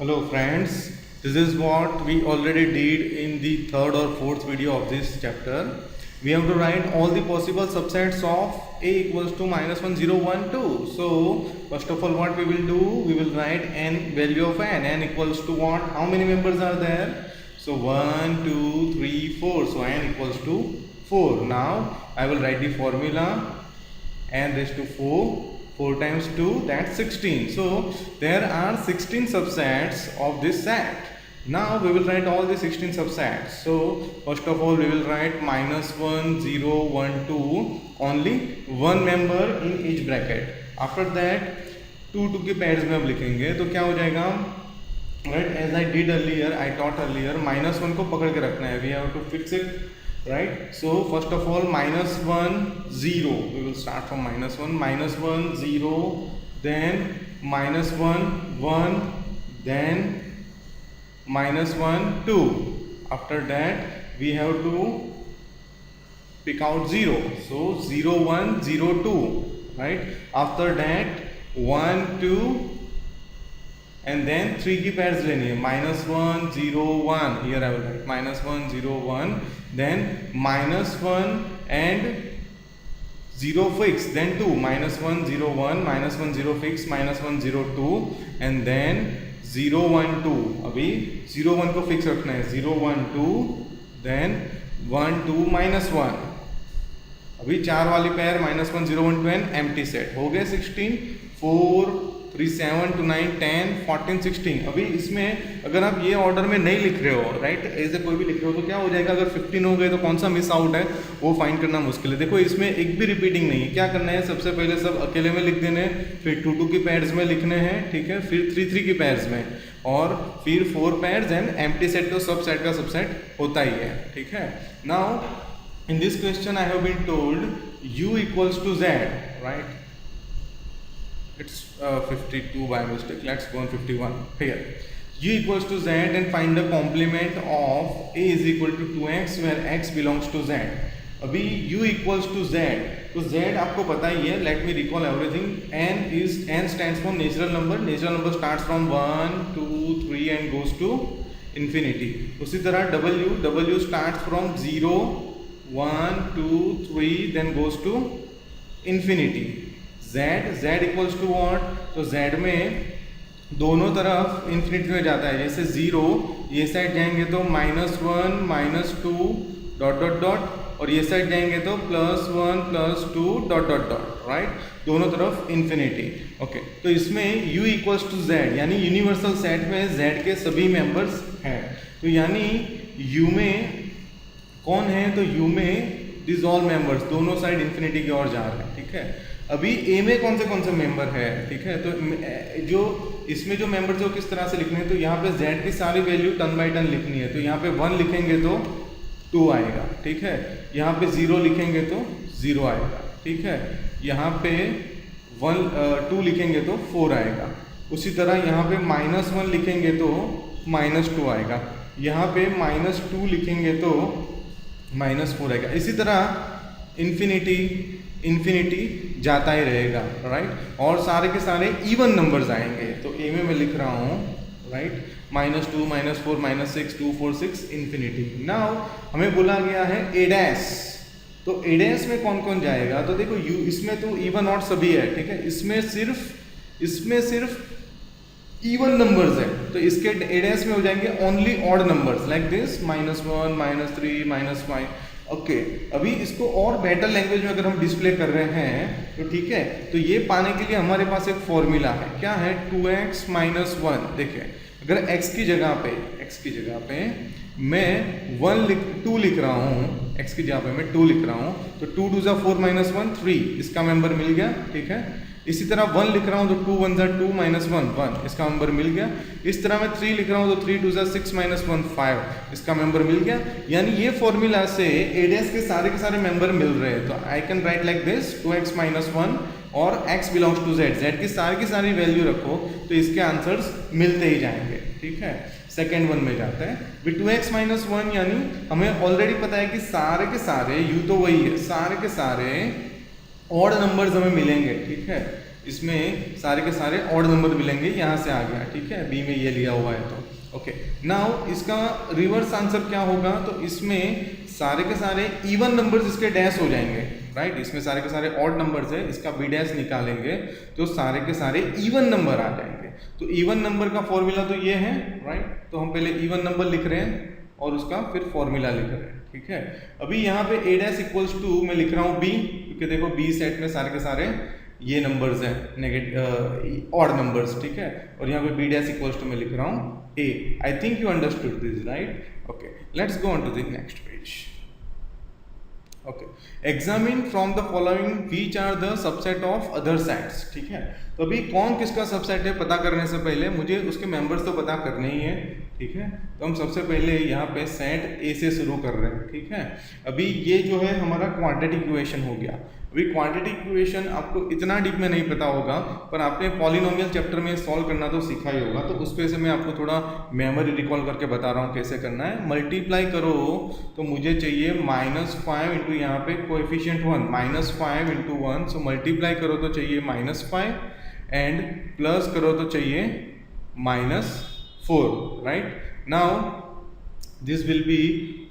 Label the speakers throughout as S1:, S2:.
S1: Hello friends, this is what we already did in the third or fourth video of this chapter. We have to write all the possible subsets of a equals to minus 1, 0, 1, 2. So first of all what we will do, we will write n value of n equals to what? How many members are there? So 1, 2, 3, 4. So n equals to 4. Now I will write the formula n raised to 4. 4 times 2, that's 16. So there are 16 subsets of this set. Now we will write all the 16 subsets. So first of all we will write minus 1, 0, 1, 2, only one member in each bracket. After that 2 के pairs में अब लिखेंगे तो क्या हो जाएगा, right? As I did earlier, I taught earlier, minus 1 को पकड़ के रखना है. We have to fix it. Right, so first of all minus 1 0, we will start from minus 1, minus 1 0, then minus 1 1, then minus 1 2. After that we have to pick out 0, so 0 1 0 2, right? After that 1 2 and then 3 की pairs लेनी है, minus 1 0 1. Here I will write minus 1 0 1, then minus 1 and 0 fix, then 2, minus 1 0 1, minus 1 0 fix, minus 1 0 2, and then 0 1 2. अभी 0 1 को fix रखना है, 0 1 2, then 1 2 minus 1. अभी 4 वाली pair minus 1 0 1 2 and empty set हो गए 16. 4 3 7 2 9 10 14 16. अभी इसमें अगर आप ये ऑर्डर में नहीं लिख रहे हो, राइट, ऐसे कोई भी लिख रहे हो तो क्या हो जाएगा, अगर 15 हो गए तो कौन सा मिस आउट है वो फाइंड करना मुश्किल है. देखो इसमें एक भी रिपीटिंग नहीं है. क्या करना है, सबसे पहले सब अकेले में लिख देने, फिर 2 2 की पैर्स में लिखने हैं, ठीक है, फिर 3 3 की पैर्स में, और फिर 4 पैर्स एंड एम्प्टी सेट. तो सब सेट का सबसेट होता ही है, ठीक है. Now in this question I have been told u equals to z, right. It's 52 by mistake. Let's go on 51 here. U equals to z and find the complement of a is equal to 2x where x belongs to z. अभी u equals to z, तो z आपको पता ही है. Let me recall everything. n stands for natural number. Natural number starts from 1 2 3 and goes to infinity. उसी तरह w starts from 0 1 2 3 then goes to infinity. z equals to what, तो z में दोनों तरफ इन्फिनिटी में जाता है. जैसे 0 ये साइड जाएंगे तो minus 1 minus 2 dot dot dot, और ये साइड जाएंगे तो plus 1 plus 2 dot dot dot, right, दोनों तरफ इन्फिनिटी. ओके, तो इसमें u इक्वल्स टू z यानी यूनिवर्सल सेट में z के सभी मेंबर्स हैं. तो यानी u में कौन है, तो u में दिस ऑल मेंबर्स दोनों साइड इन्फिनिटी की ओर जा रहे हैं, ठीक है. अभी a में कौन से मेंबर है, ठीक है. तो जो इसमें जो मेंबर्स है वो किस तरह से लिखने हैं, तो यहाँ पे z की सारी वैल्यू टर्न बाई टर्न लिखनी है. तो यहाँ पे 1 लिखेंगे तो 2 आएगा, ठीक है. यहाँ पे 0 लिखेंगे तो 0 आएगा, ठीक है. यहाँ पे 2 लिखेंगे तो 4 आएगा. उसी तरह यहाँ पे माइनस 1 लिखेंगे तो माइनस 2 आएगा. यहाँ पे माइनस 2 लिखेंगे तो माइनस 4 आएगा. इसी तरह इन्फिनिटी जाता ही रहेगा, राइट. और सारे के सारे इवन नंबर्स आएंगे. तो ए में मैं लिख रहा हूँ, right, minus 2 minus 4 minus 6 2 4 6 infinity. Now हमें बोला गया है ए डैश, तो ए डैश में कौन कौन जाएगा, तो देखो यू इसमें तो इवन और सभी है, ठीक है. इसमें सिर्फ इवन नंबर्स है, तो इसके ए डैश में हो जाएंगे only odd numbers like this minus 1 minus 3 minus 5. Okay, अभी इसको और बेटर लैंग्वेज में अगर हम डिस्प्ले कर रहे हैं तो ठीक है, तो ये पाने के लिए हमारे पास एक फॉर्मूला है. क्या है, 2x माइनस 1. देखिए अगर x की जगह पे मैं 2 लिख रहा हूँ, x की जगह पे मैं 2 लिख रहा हूँ, तो 2 2 4 माइनस 1 3, इसका मेंबर मिल गया, ठीक है. इसी तरह 1 लिख रहा हूँ तो 2 1 2 माइनस 1 1, इसका मेंबर मिल गया. इस तरह मैं 3 लिख रहा हूँ तो 3 2 6 माइनस 1 5, इसका मेंबर मिल गया. यानी ये फॉर्मूला से ए डैश के सारे मेंबर मिल रहे हैं. तो I can write like this 2x minus 1 और x बिलोंग्स टू z की सारी वैल्यू रखो तो इसके आंसर्स मिलते ही जाएंगे, ठीक है. सेकेंड वन में जाते हैं. 2x माइनस 1 यानी हमें ऑलरेडी पता है कि सारे के सारे u तो वही है, सारे के सारे ऑड नंबर्स हमें मिलेंगे, ठीक है. इसमें सारे के सारे ऑड नंबर मिलेंगे, यहाँ से आ गया, ठीक है, बी में ये लिया हुआ है तो ओके। नाउ इसका रिवर्स आंसर क्या होगा, तो इसमें सारे के सारे इवन नंबर्स इसके डैश हो जाएंगे, राइट। इसमें सारे के सारे ऑड नंबर्स है, इसका बी डैश निकालेंगे तो सारे के सारे इवन नंबर आ जाएंगे। तो इवन नंबर का फॉर्मूला तो ये है, राइट। तो हम पहले इवन नंबर लिख रहे हैं और उसका फिर फॉर्मूला लिख रहे हैं, ठीक है। अभी यहाँ पे a डैश इक्वल्स टू मैं लिख रहा हूँ b, क्योंकि देखो b सेट में सारे के सारे ये नंबर्स हैं, नेगेटिव ऑड नंबर्स, ठीक है। और यहाँ पे b डैश इक्वल्स टू मैं लिख रहा हूँ a। I think you understood this, right. Okay, let's go on to the next page. Okay, examine from the following which are the subset of other sets, ठीक है। तो अभी कौन किसका सबसेट है पता करने से पहले मुझे उसके मेंबर्स तो पता करने ही है, ठीक है। तो हम सबसे पहले यहाँ पे सेट ए से शुरू कर रहे हैं, ठीक है। अभी ये जो है हमारा क्वाड्रेटिक इक्वेशन हो गया। अभी क्वाड्रेटिक इक्वेशन आपको इतना डीप में नहीं पता होगा, पर आपने पॉलिनोमियल चैप्टर में सॉल्व करना तो सीखा ही होगा, तो उस पे से मैं आपको थोड़ा मेमोरी रिकॉल करके बता रहा हूँ कैसे करना है। मल्टीप्लाई करो तो मुझे चाहिए -5 इंटू यहाँ पे कोएफिशिएंट 1, -5 इंटू 1, सो मल्टीप्लाई करो तो चाहिए -5 एंड प्लस करो तो चाहिए -4, right. Now this will be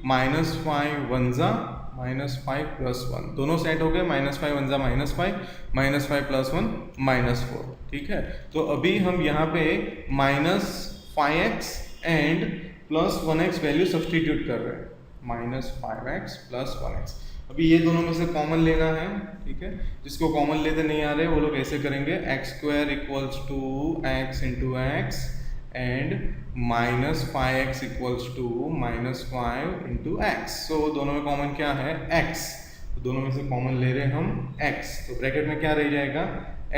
S1: -5 1 जा -5 प्लस 1, दोनों सेट हो गए, -5 1 जा -5, -5 प्लस 1 -4, ठीक है। तो अभी हम यहाँ पे -5x and plus 1x value substitute कर रहे हैं, -5x प्लस 1x। अभी ये दोनों में से कॉमन लेना है, ठीक है। जिसको कॉमन लेते नहीं आ रहे वो लोग ऐसे करेंगे, x² equals to x into x and -5x equals to -5 into x. So दोनों में कॉमन क्या है, x, तो दोनों में से कॉमन ले रहे हैं हम x, तो ब्रैकेट में क्या रह जाएगा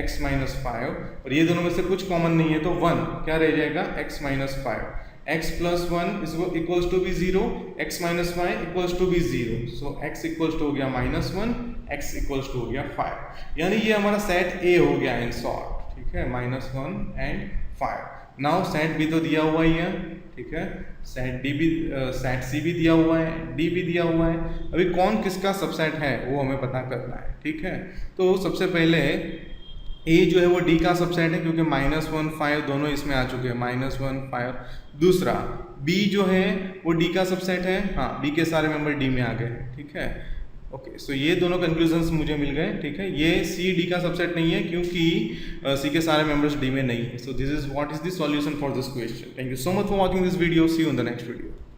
S1: x - 5, और ये दोनों में से कुछ कॉमन नहीं है तो 1, क्या रह जाएगा x - 5, x plus 1 equals to भी 0, x - 5 इक्वल्स टू भी 0, सो x इक्वल्स टू हो गया -1, x इक्वल्स टू हो गया 5, यानी ये हमारा सेट A हो गया इन शॉर्ट, ठीक है, -1 एंड 5। नाउ सेट B तो दिया हुआ ही है, ठीक है, सेट D भी, सेट C भी दिया हुआ है, D भी दिया हुआ है। अभी कौन किसका सबसेट है वो हमें पता करना है, ठीक है। तो सबसे पहले A जो है वो D का सबसेट है, क्योंकि -1 5 दोनों इसमें आ चुके हैं, -1 5। दूसरा B जो है वो D का सबसेट है, हाँ, B के सारे मेंबर D में आ गए, ठीक है। ओके, सो ये दोनों कंक्लूजन्स मुझे मिल गए, ठीक है। ये C D का सबसेट नहीं है क्योंकि C के सारे मेंबर्स D में नहीं है। So this is what is the solution for this question. Thank you so much for watching this video, see you in the next video.